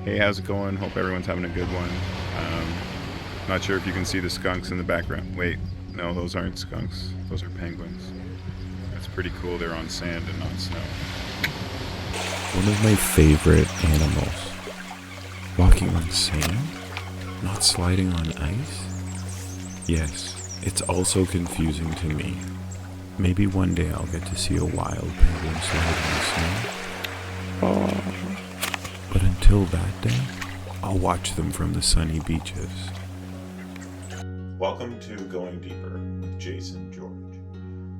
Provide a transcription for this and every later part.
Hey, how's it going? Hope everyone's having a good one. Not sure if you can see the skunks in the background. Wait, no, those aren't skunks. Those are penguins. That's pretty cool. They're on sand and not snow. One of my favorite animals. Walking on sand? Not sliding on ice? Yes, it's also confusing to me. Maybe one day I'll get to see a wild penguin slide in the snow. But until that day, I'll watch them from the sunny beaches. Welcome to Going Deeper with Jason George.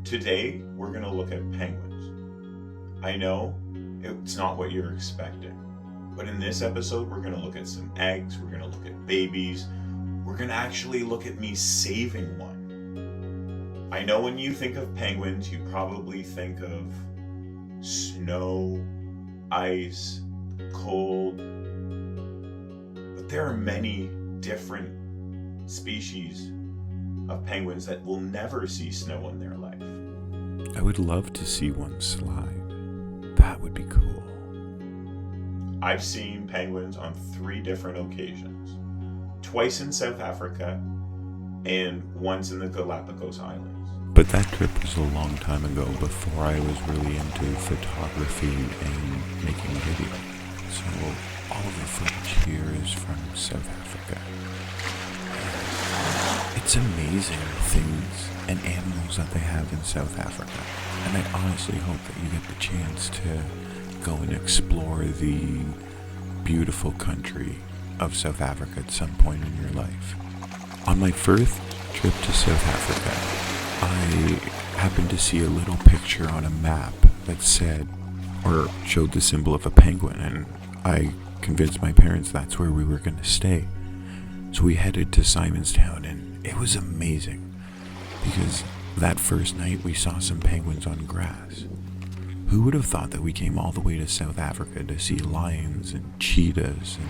Today, we're going to look at penguins. I know it's not what you're expecting, but in this episode, we're going to look at some eggs, we're going to look at babies, we're going to actually look at me saving one. I know when you think of penguins, you probably think of snow, ice, cold, but there are many different species of penguins that will never see snow in their life. I would love to see one slide. That would be cool. I've seen penguins on 3 different occasions. Twice in South Africa and once in the Galapagos Islands. But that trip was a long time ago, before I was really into photography and making video. So all of the footage here is from South Africa. It's amazing the things and animals that they have in South Africa. And I honestly hope that you get the chance to go and explore the beautiful country of South Africa at some point in your life. On my first trip to South Africa, I happened to see a little picture on a map that said, or showed the symbol of a penguin, and I convinced my parents that's where we were going to stay. So we headed to Simonstown, and it was amazing because that first night we saw some penguins on grass. Who would have thought that we came all the way to South Africa to see lions and cheetahs and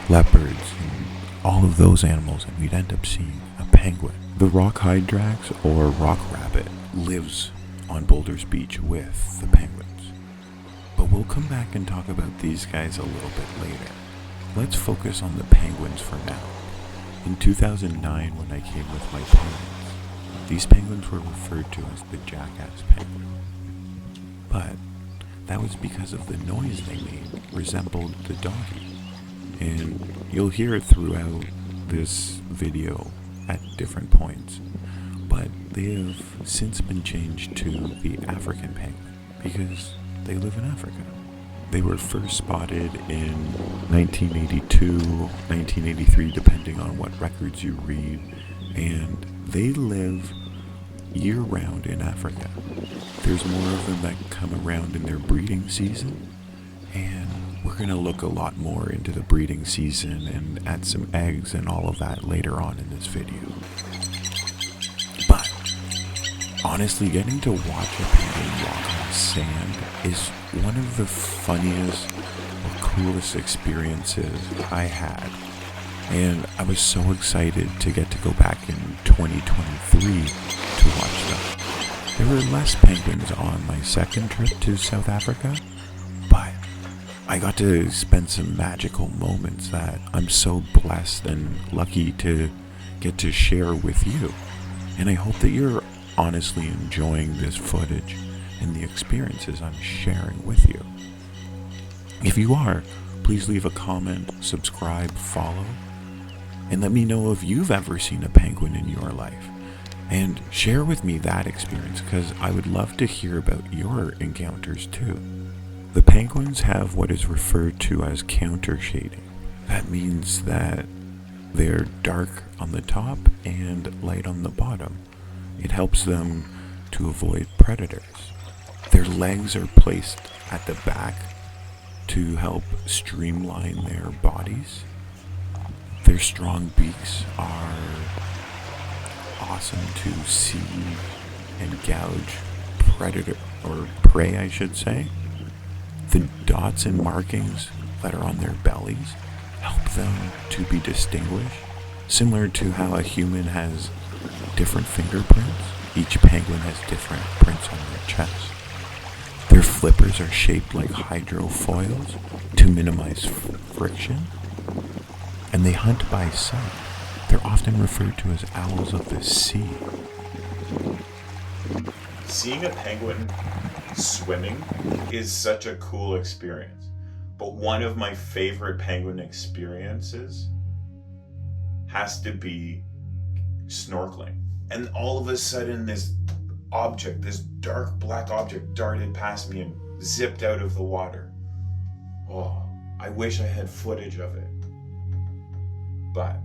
leopards and all of those animals, and we'd end up seeing a penguin. The rock hydrax, or rock rabbit, lives on Boulders Beach with the penguins. But we'll come back and talk about these guys a little bit later. Let's focus on the penguins for now. In 2009, when I came with my parents, these penguins were referred to as the jackass penguin. But that was because of the noise they made resembled the doggy. And you'll hear it throughout this video at different points. But they have since been changed to the African penguin because they live in Africa. They were first spotted in 1982, 1983, depending on what records you read, and they live year-round in Africa. There's more of them that come around in their breeding season, and we're going to look a lot more into the breeding season and add some eggs and all of that later on in this video. But honestly, getting to watch a penguin walk on sand is one of the funniest or coolest experiences I had. And I was so excited to get to go back in 2023 to watch them. There were less penguins on my second trip to South Africa, but I got to spend some magical moments that I'm so blessed and lucky to get to share with you. And I hope that you're honestly enjoying this footage and the experiences I'm sharing with you. If you are, please leave a comment, subscribe, follow, and let me know if you've ever seen a penguin in your life. And share with me that experience, because I would love to hear about your encounters too. The penguins have what is referred to as counter shading. That means that they're dark on the top and light on the bottom. It helps them to avoid predators. Their legs are placed at the back to help streamline their bodies. Their strong beaks are awesome to see and gouge predator, or prey I should say. The dots and markings that are on their bellies help them to be distinguished, similar to how a human has different fingerprints. Each penguin has different prints on their chest. Their flippers are shaped like hydrofoils to minimize friction, and they hunt by sight. They're often referred to as owls of the sea. Seeing a penguin swimming is such a cool experience. But one of my favorite penguin experiences has to be snorkeling. And all of a sudden this object, this dark black object, darted past me and zipped out of the water. Oh, I wish I had footage of it. But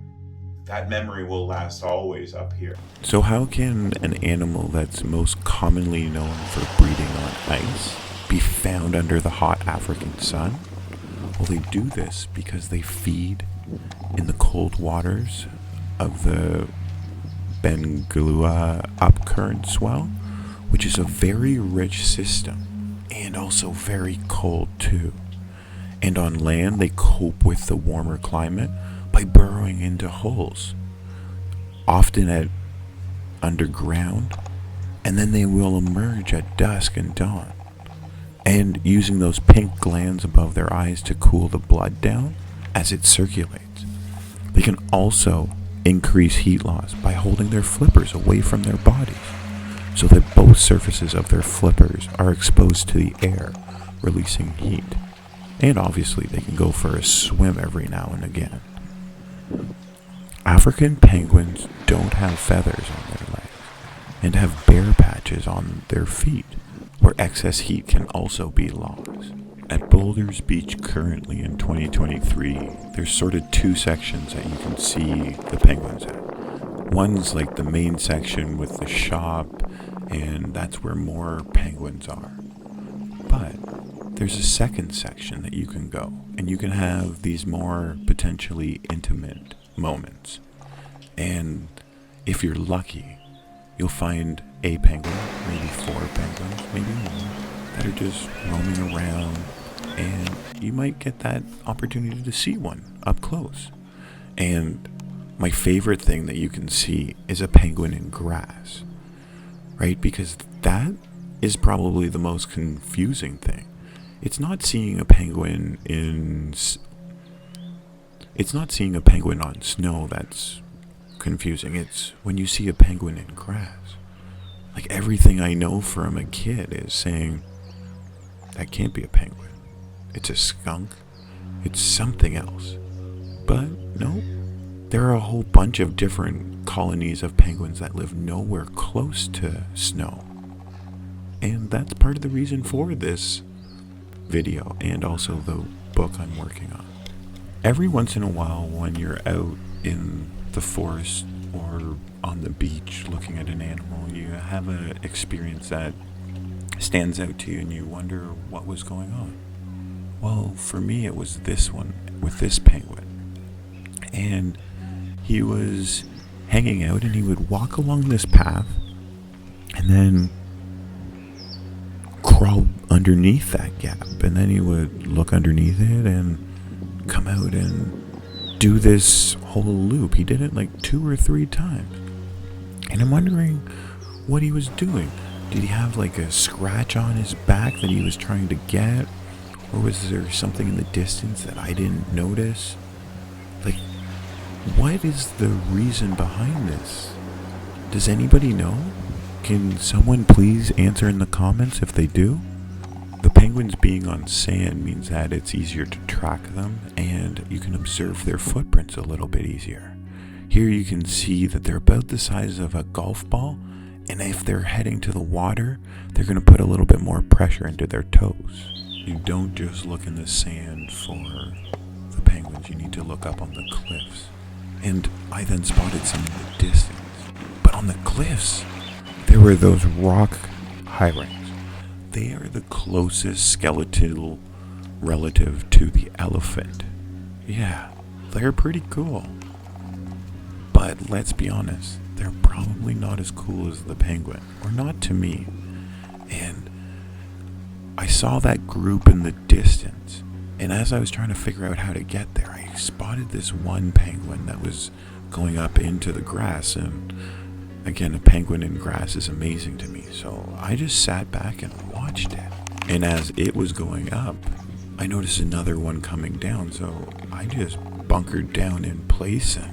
that memory will last always up here. So how can an animal that's most commonly known for breeding on ice be found under the hot African sun? Well, they do this because they feed in the cold waters of the Benguela upcurrent swell, which is a very rich system and also very cold too. And on land, they cope with the warmer climate by burrowing into holes, often at underground, and then they will emerge at dusk and dawn, and using those pink glands above their eyes to cool the blood down as it circulates. They can also increase heat loss by holding their flippers away from their bodies, so that both surfaces of their flippers are exposed to the air, releasing heat. And obviously they can go for a swim every now and again. African penguins don't have feathers on their legs and have bare patches on their feet, where excess heat can also be lost. At Boulders Beach currently in 2023, there's sort of two sections that you can see the penguins at. One's like the main section with the shop, and that's where more penguins are. But there's a second section that you can go, and you can have these more potentially intimate moments. And if you're lucky, you'll find a penguin, maybe 4 penguins, maybe more, that are just roaming around, and you might get that opportunity to see one up close. And my favorite thing that you can see is a penguin in grass, right? Because that is probably the most confusing thing. It's not seeing a penguin on snow that's confusing. It's when you see a penguin in grass. Like, everything I know from a kid is saying, that can't be a penguin. It's a skunk. It's something else. But no, there are a whole bunch of different colonies of penguins that live nowhere close to snow. And that's part of the reason for this video, and also the book I'm working on. Every once in a while, when you're out in the forest or on the beach looking at an animal, you have an experience that stands out to you and you wonder what was going on. Well, for me, it was this one with this penguin. And he was hanging out, and he would walk along this path and then crawl underneath that gap, and then he would look underneath it and come out and do this whole loop. He did it like 2 or 3 times, and I'm wondering what he was doing. Did he have like a scratch on his back that he was trying to get, or was there something in the distance that I didn't notice? Like, what is the reason behind this? Does anybody know? Can someone please answer in the comments if they do? The penguins being on sand means that it's easier to track them, and you can observe their footprints a little bit easier. Here you can see that they're about the size of a golf ball, and if they're heading to the water, they're going to put a little bit more pressure into their toes. You don't just look in the sand for the penguins, you need to look up on the cliffs. And I then spotted some in the distance. But on the cliffs, there were those rock high-ranks. They are the closest skeletal relative to the elephant. Yeah, they're pretty cool. But let's be honest, they're probably not as cool as the penguin, or not to me. And I saw that group in the distance, and as I was trying to figure out how to get there, I spotted this one penguin that was going up into the grass, and again, a penguin in grass is amazing to me, so I just sat back and watched it. And as it was going up, I noticed another one coming down, so I just bunkered down in place and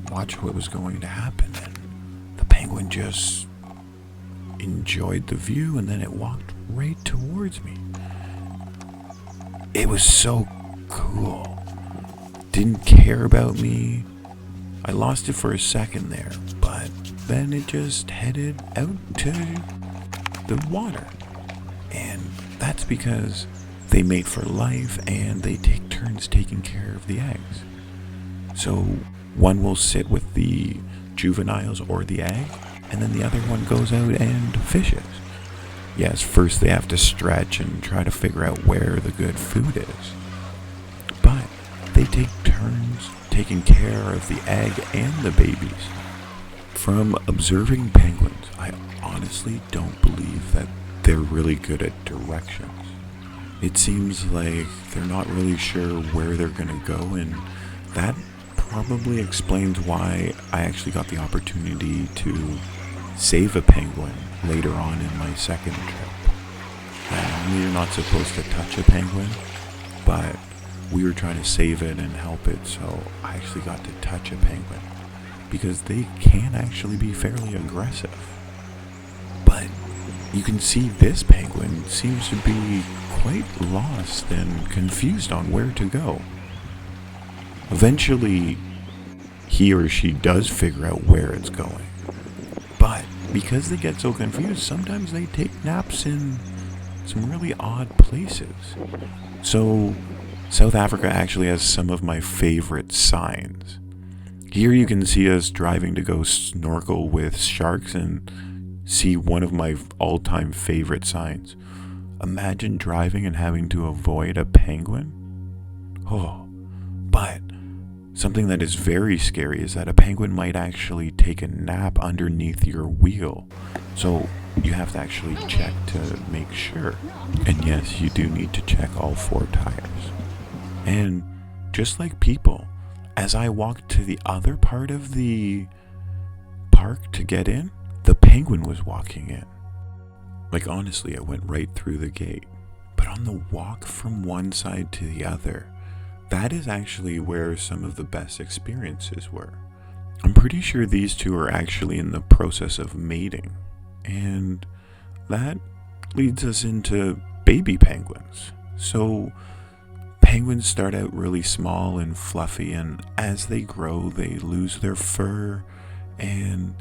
watched what was going to happen. And the penguin just enjoyed the view, and then it walked right towards me. It was so cool. Didn't care about me. I lost it for a second there, but then it just headed out to the water. And that's because they mate for life and they take turns taking care of the eggs. So one will sit with the juveniles or the egg, and then the other one goes out and fishes. Yes, first they have to stretch and try to figure out where the good food is. But they take turns taking care of the egg and the babies. From observing penguins, I honestly don't believe that they're really good at directions. It seems like they're not really sure where they're gonna go, and that probably explains why I actually got the opportunity to save a penguin later on in my second trip. Normally you're not supposed to touch a penguin, but we were trying to save it and help it, so I actually got to touch a penguin because they can actually be fairly aggressive. But you can see this penguin seems to be quite lost and confused on where to go. Eventually, he or she does figure out where it's going. But because they get so confused, sometimes they take naps in some really odd places. So, South Africa actually has some of my favorite signs. Here you can see us driving to go snorkel with sharks and see one of my all-time favorite signs. Imagine driving and having to avoid a penguin. Oh, but something that is very scary is that a penguin might actually take a nap underneath your wheel. So you have to actually check to make sure. And yes, you do need to check all 4 tires. And just like people, as I walked to the other part of the park to get in, the penguin was walking in. Like honestly, I went right through the gate. But on the walk from one side to the other, that is actually where some of the best experiences were. I'm pretty sure these two are actually in the process of mating. And that leads us into baby penguins. So penguins start out really small and fluffy, and as they grow, they lose their fur, and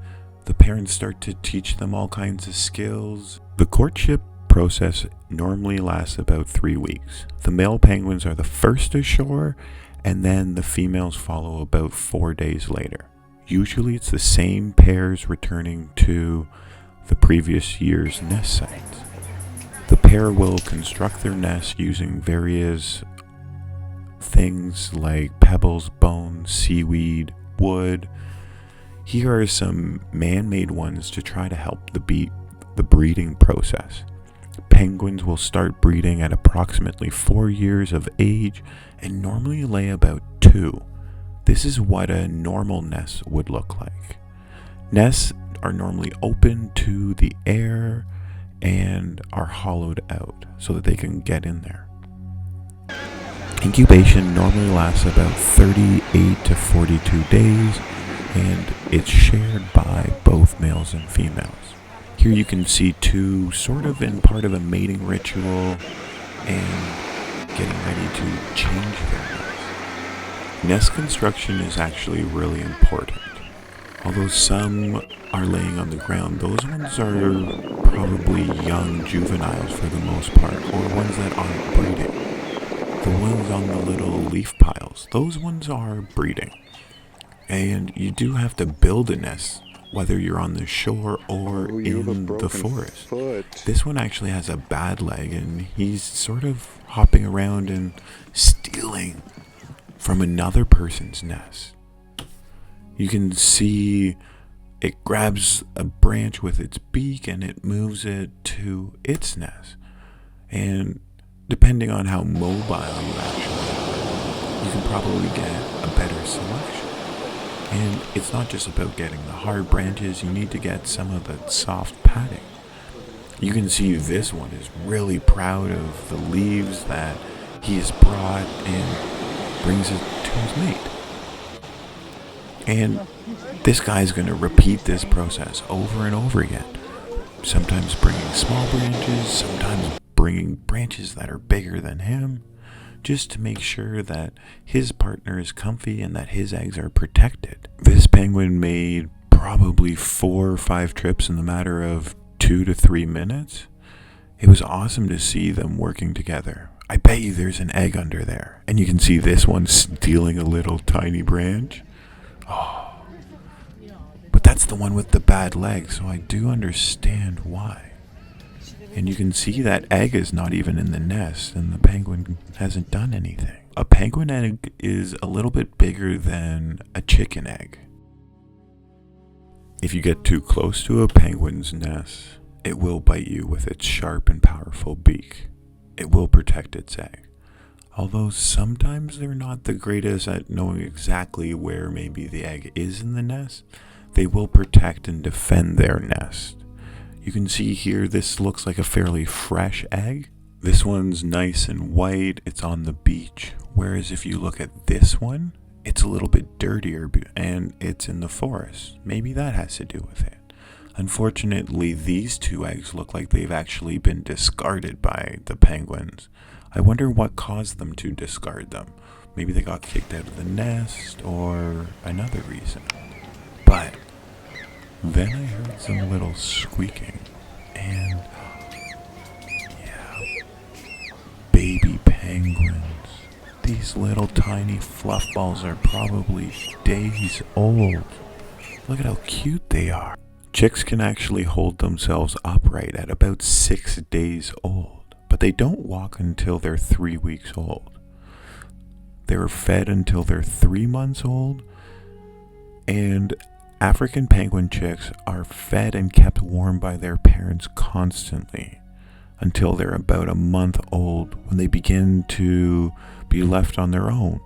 the parents start to teach them all kinds of skills. The courtship process normally lasts about 3 weeks. The male penguins are the first ashore, and then the females follow about 4 days later. Usually it's the same pairs returning to the previous year's nest sites. The pair will construct their nest using various things like pebbles, bones, seaweed, wood. Here are some man-made ones to try to help the breeding process. Penguins will start breeding at approximately 4 years of age and normally lay about 2. This is what a normal nest would look like. Nests are normally open to the air and are hollowed out so that they can get in there. Incubation normally lasts about 38 to 42 days, and it's shared by both males and females. Here you can see 2 sort of in part of a mating ritual and getting ready to change their nest. Nest construction is actually really important. Although some are laying on the ground, those ones are probably young juveniles for the most part, or ones that aren't breeding. The ones on the little leaf piles, those ones are breeding. And you do have to build a nest, whether you're on the shore or in the forest. This one actually has a bad leg, and he's sort of hopping around and stealing from another person's nest. You can see it grabs a branch with its beak and it moves it to its nest. And depending on how mobile you actually are, you can probably get a better selection. And it's not just about getting the hard branches, you need to get some of the soft padding. You can see this one is really proud of the leaves that he has brought and brings it to his mate. And this guy's going to repeat this process over and over again. Sometimes bringing small branches, sometimes bringing branches that are bigger than him, just to make sure that his partner is comfy and that his eggs are protected. This penguin made probably 4 or 5 trips in the matter of 2 to 3 minutes. It was awesome to see them working together. I bet you there's an egg under there. And you can see this one stealing a little tiny branch. Oh. But that's the one with the bad leg, so I do understand why. And you can see that egg is not even in the nest, and the penguin hasn't done anything. A penguin egg is a little bit bigger than a chicken egg. If you get too close to a penguin's nest, it will bite you with its sharp and powerful beak. It will protect its egg. Although sometimes they're not the greatest at knowing exactly where maybe the egg is in the nest, they will protect and defend their nest. You can see here this looks like a fairly fresh egg. This one's nice and white, it's on the beach. Whereas if you look at this one, it's a little bit dirtier and it's in the forest. Maybe that has to do with it. Unfortunately, these 2 eggs look like they've actually been discarded by the penguins. I wonder what caused them to discard them. Maybe they got kicked out of the nest or another reason. But then I heard some little squeaking and yeah, baby penguins. These little tiny fluff balls are probably days old. Look at how cute they are. Chicks can actually hold themselves upright at about 6 days old, but they don't walk until they're 3 weeks old. They're fed until they're 3 months old, and African penguin chicks are fed and kept warm by their parents constantly until they're about a month old, when they begin to be left on their own.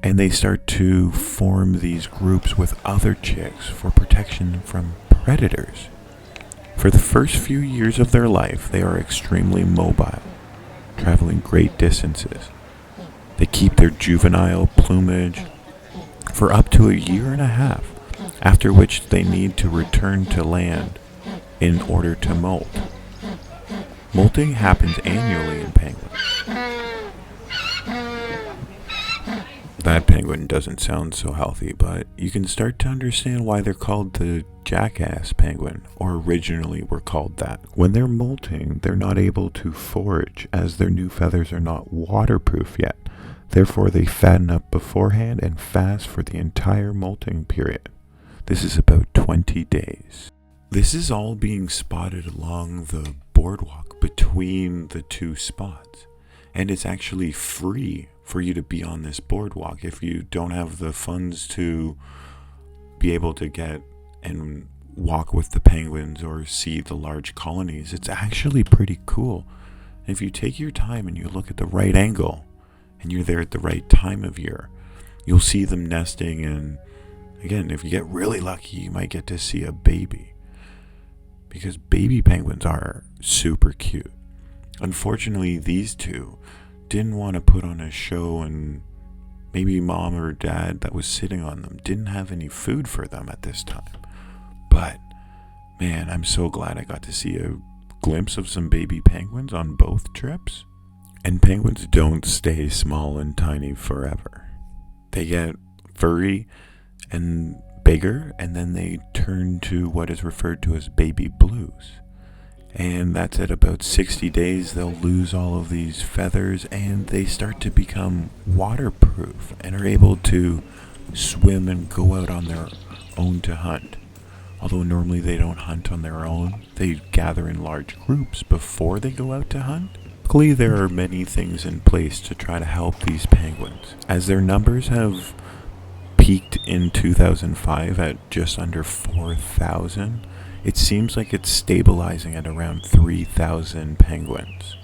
And they start to form these groups with other chicks for protection from predators. For the first few years of their life, they are extremely mobile, traveling great distances. They keep their juvenile plumage for up to a year and a half, after which they need to return to land in order to molt. Molting happens annually in penguins. That penguin doesn't sound so healthy, but you can start to understand why they're called the jackass penguin, or originally were called that. When they're molting, they're not able to forage, as their new feathers are not waterproof yet. Therefore, they fatten up beforehand and fast for the entire molting period. This is about 20 days. This is all being spotted along the boardwalk between the 2 spots, and it's actually free for you to be on this boardwalk if you don't have the funds to be able to get and walk with the penguins or see the large colonies. It's actually pretty cool. And if you take your time and you look at the right angle and you're there at the right time of year, you'll see them nesting, and again, if you get really lucky, you might get to see a baby, because baby penguins are super cute. Unfortunately, these 2 didn't want to put on a show, and maybe mom or dad that was sitting on them didn't have any food for them at this time. But man, I'm so glad I got to see a glimpse of some baby penguins on both trips. And penguins don't stay small and tiny forever. They get furry and bigger, and then they turn to what is referred to as baby blues. And that's at about 60 days, they'll lose all of these feathers, and they start to become waterproof and are able to swim and go out on their own to hunt. Although normally they don't hunt on their own, they gather in large groups before they go out to hunt. Luckily, there are many things in place to try to help these penguins, as their numbers have peaked in 2005 at just under 4,000. It seems like it's stabilizing at around 3,000 penguins.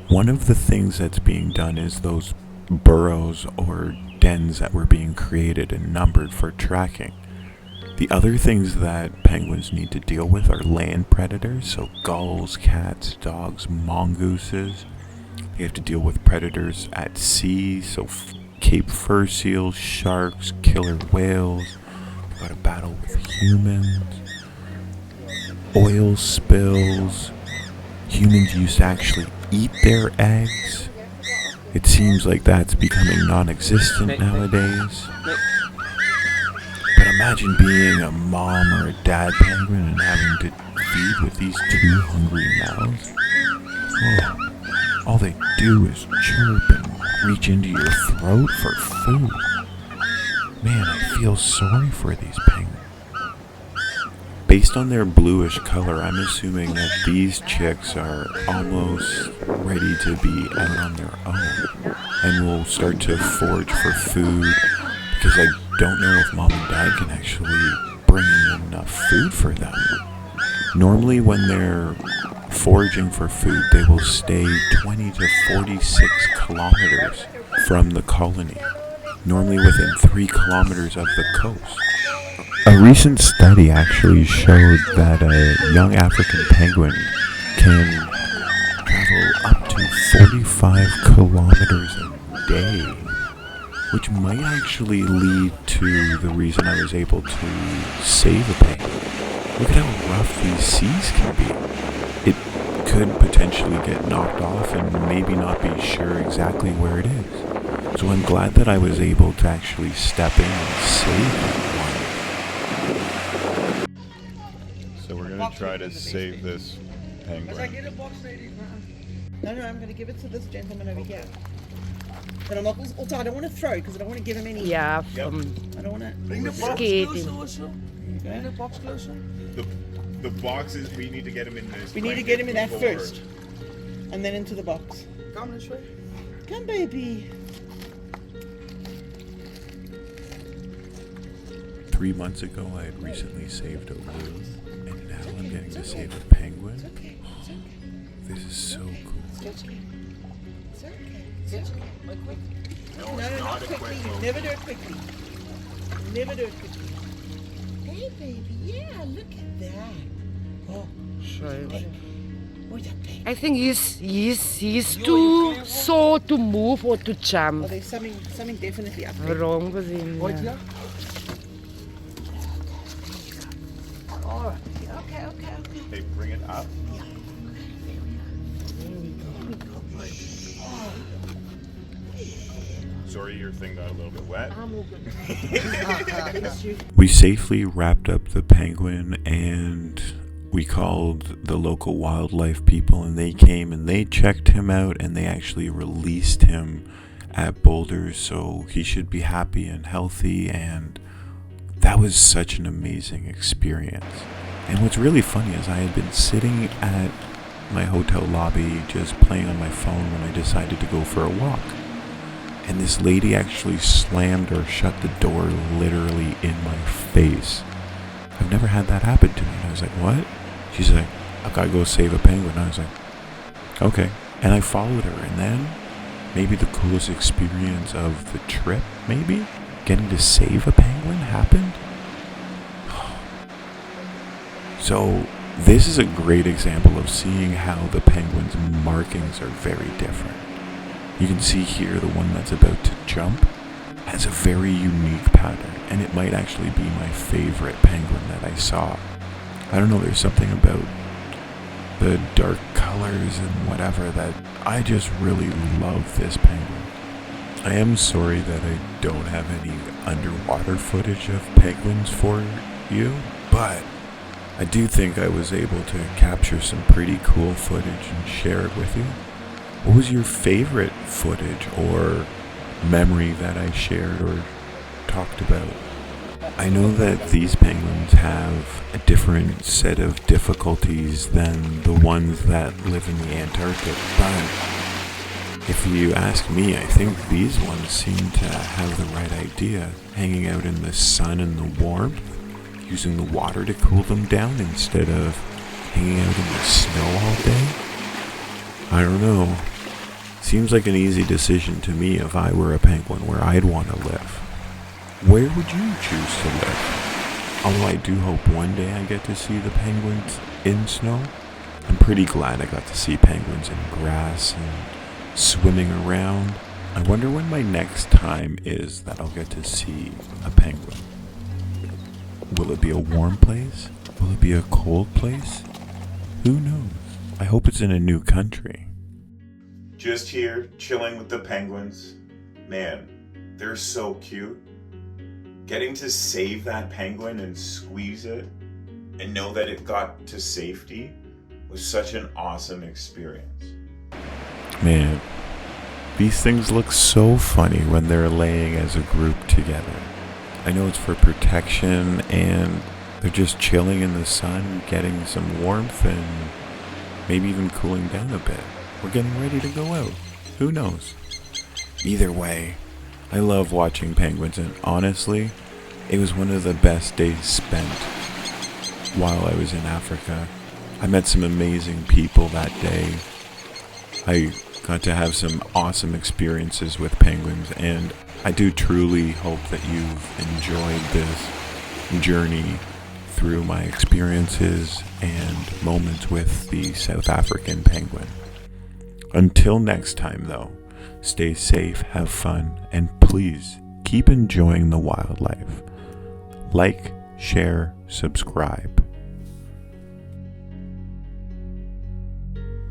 One of the things that's being done is those burrows or dens that were being created and numbered for tracking. The other things that penguins need to deal with are land predators, so gulls, cats, dogs, mongooses. They have to deal with predators at sea, so Cape fur seals, sharks, killer whales. They've got to battle with humans. Oil spills. Humans used to actually eat their eggs. It seems like that's becoming non-existent nowadays. But imagine being a mom or a dad penguin and having to feed with these two hungry mouths. Oh, all they do is chirp and reach into your throat for food. Man, I feel sorry for these penguins. Based on their bluish color, I'm assuming that these chicks are almost ready to be out on their own and will start to forage for food, because I don't know if mom and dad can actually bring in enough food for them. Normally when they're foraging for food, they will stay 20 to 46 kilometers from the colony, normally within 3 kilometers of the coast. A recent study actually showed that a young African penguin can travel up to 45 kilometers a day, which might actually lead to the reason I was able to save a penguin. Look at how rough these seas can be. It could potentially get knocked off and maybe not be sure exactly where it is. So I'm glad that I was able to actually step in and save one. So we're gonna try to save this penguin. No, I'm going to give it to this gentleman over here. But I'm not, also, I don't want to throw because I don't want to give him any. Yeah, I don't want to. Bring the box closer, Okay. Bring the box closer. The boxes, we need to get him in this. We need to get him in there first. And then into the box. Come this way. Come, baby. 3 months ago, I had recently saved a loon, and now I'm getting to save a penguin. It's okay. It's okay. This is so cool. It's okay. It's okay. It's okay. No, not quickly. You never do it quickly. Never do it quickly. Hey, baby. Yeah, look at that. Oh, oh, that baby. I think he's too sore to move or to Oh, jump. there's something definitely up there. Wrong with him. Yeah. All right. Okay. Hey, bring it up. Sorry, your thing got a little bit wet. We safely wrapped up the penguin, and we called the local wildlife people, and they came and they checked him out, and they actually released him at Boulders, so he should be happy and healthy. And that was such an amazing experience. And what's really funny is I had been sitting at my hotel lobby just playing on my phone when I decided to go for a walk. And this lady actually slammed or shut the door literally in my face. I've never had that happen to me. And I was like, what? She's like, I've got to go save a penguin. I was like, okay. And I followed her. And then maybe the coolest experience of the trip, maybe, getting to save a penguin happened. So this is a great example of seeing how the penguin's markings are very different. You can see here the one that's about to jump has a very unique pattern, and it might actually be my favorite penguin that I saw. I don't know, there's something about the dark colors and whatever that I just really love this penguin. I am sorry that I don't have any underwater footage of penguins for you, but I do think I was able to capture some pretty cool footage and share it with you. What was your favorite footage or memory that I shared or talked about? I know that these penguins have a different set of difficulties than the ones that live in the Antarctic, but if you ask me, I think these ones seem to have the right idea, hanging out in the sun and the warmth, using the water to cool them down instead of hanging out in the snow all day. I don't know. Seems like an easy decision to me if I were a penguin where I'd want to live. Where would you choose to live? Although I do hope one day I get to see the penguins in snow. I'm pretty glad I got to see penguins in grass and swimming around. I wonder when my next time is that I'll get to see a penguin. Will it be a warm place? Will it be a cold place? Who knows? I hope it's in a new country. Just here, chilling with the penguins. Man, they're so cute. Getting to save that penguin and squeeze it and know that it got to safety was such an awesome experience. Man, these things look so funny when they're laying as a group together. I know it's for protection and they're just chilling in the sun, getting some warmth and maybe even cooling down a bit. We're getting ready to go out. Who knows? Either way, I love watching penguins, and honestly, it was one of the best days spent while I was in Africa. I met some amazing people that day. I got to have some awesome experiences with penguins, and I do truly hope that you've enjoyed this journey through my experiences and moments with the South African penguin. Until next time, though, stay safe, have fun, and please keep enjoying the wildlife. Like, share, subscribe.